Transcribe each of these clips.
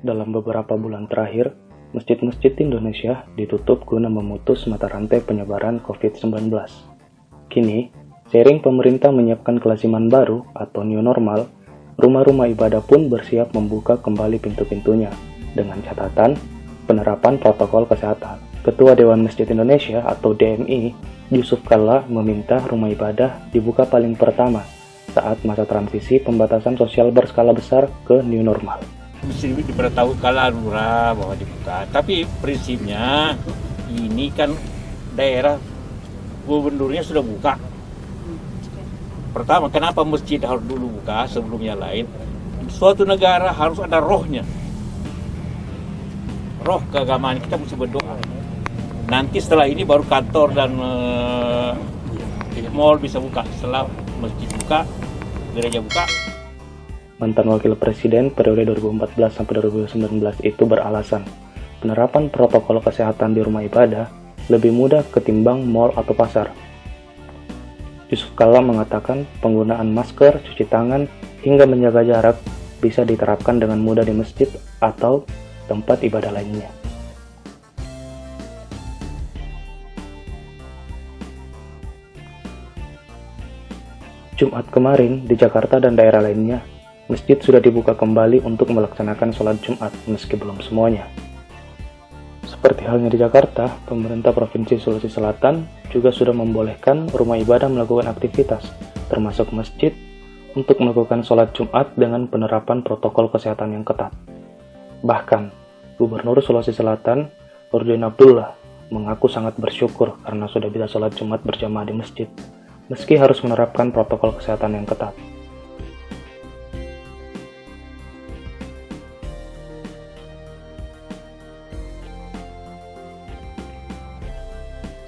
dalam beberapa bulan terakhir, masjid-masjid di Indonesia ditutup guna memutus mata rantai penyebaran COVID-19. Kini, seiring pemerintah menyiapkan kelaziman baru atau new normal, rumah-rumah ibadah pun bersiap membuka kembali pintu-pintunya dengan catatan penerapan protokol kesehatan. Ketua Dewan Masjid Indonesia atau DMI, Yusuf Kalla meminta rumah ibadah dibuka paling pertama saat masa transisi pembatasan sosial berskala besar ke new normal. Mesti diberitahu kala lurah bahwa dibuka. Tapi prinsipnya ini kan daerah gubernurnya sudah buka. Pertama, kenapa masjid harus dulu buka sebelumnya lain? Suatu negara harus ada rohnya. Roh keagamaan kita mesti berdoa. Nanti setelah ini baru kantor dan mall bisa buka. Setelah masjid buka, gereja buka. Mantan Wakil Presiden periode 2014 sampai 2019 itu beralasan penerapan protokol kesehatan di rumah ibadah lebih mudah ketimbang mall atau pasar. Yusuf Kalla mengatakan penggunaan masker, cuci tangan, hingga menjaga jarak bisa diterapkan dengan mudah di masjid atau tempat ibadah lainnya. Jumat kemarin di Jakarta dan daerah lainnya, masjid sudah dibuka kembali untuk melaksanakan sholat Jumat meski belum semuanya. Seperti halnya di Jakarta, pemerintah Provinsi Sulawesi Selatan juga sudah membolehkan rumah ibadah melakukan aktivitas, termasuk masjid, untuk melakukan sholat Jumat dengan penerapan protokol kesehatan yang ketat. Bahkan, Gubernur Sulawesi Selatan, Nurdin Abdullah, mengaku sangat bersyukur karena sudah bisa sholat Jumat berjamaah di masjid, meski harus menerapkan protokol kesehatan yang ketat.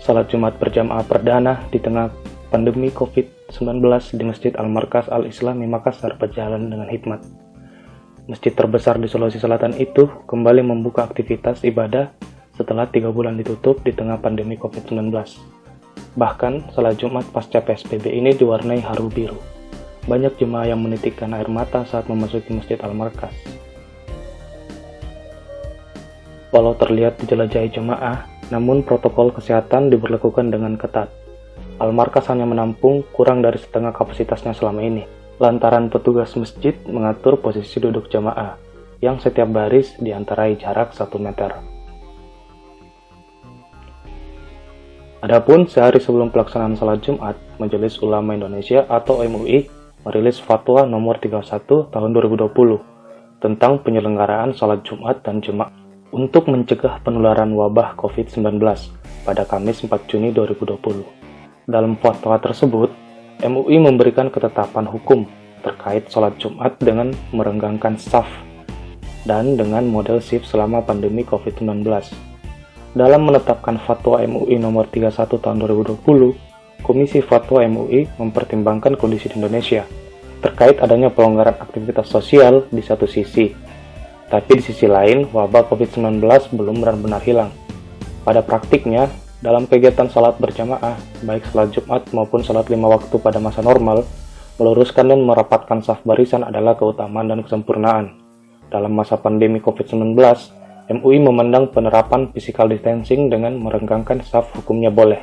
Salat Jumat berjamaah perdana di tengah pandemi COVID-19 di Masjid Al-Markas Al-Islami Makassar berjalan dengan hikmat. Masjid terbesar di Sulawesi Selatan itu kembali membuka aktivitas ibadah setelah 3 bulan ditutup di tengah pandemi COVID-19. Bahkan, salat Jumat pasca PSBB ini diwarnai haru biru. Banyak jemaah yang menitikkan air mata saat memasuki Masjid Al-Markas. Walau terlihat dijelajahi jemaah, namun protokol kesehatan diberlakukan dengan ketat. Al-Markas hanya menampung kurang dari setengah kapasitasnya selama ini, lantaran petugas masjid mengatur posisi duduk jemaah, yang setiap baris diantarai jarak 1 meter. Adapun sehari sebelum pelaksanaan salat Jumat, Majelis Ulama Indonesia atau MUI merilis Fatwa nomor 31 tahun 2020 tentang penyelenggaraan salat Jumat dan jemaah untuk mencegah penularan wabah COVID-19 pada Kamis 4 Juni 2020. Dalam fatwa tersebut, MUI memberikan ketetapan hukum terkait salat Jumat dengan merenggangkan shaf dan dengan model shift selama pandemi COVID-19. Dalam menetapkan Fatwa MUI nomor 31 tahun 2020, Komisi Fatwa MUI mempertimbangkan kondisi di Indonesia terkait adanya pelonggaran aktivitas sosial di satu sisi, tapi di sisi lain wabah COVID-19 belum benar-benar hilang. Pada praktiknya, dalam kegiatan salat berjamaah, baik salat Jumat maupun salat 5 waktu pada masa normal, meluruskan dan merapatkan saf barisan adalah keutamaan dan kesempurnaan. Dalam masa pandemi COVID-19, MUI memandang penerapan physical distancing dengan merenggangkan saf hukumnya boleh.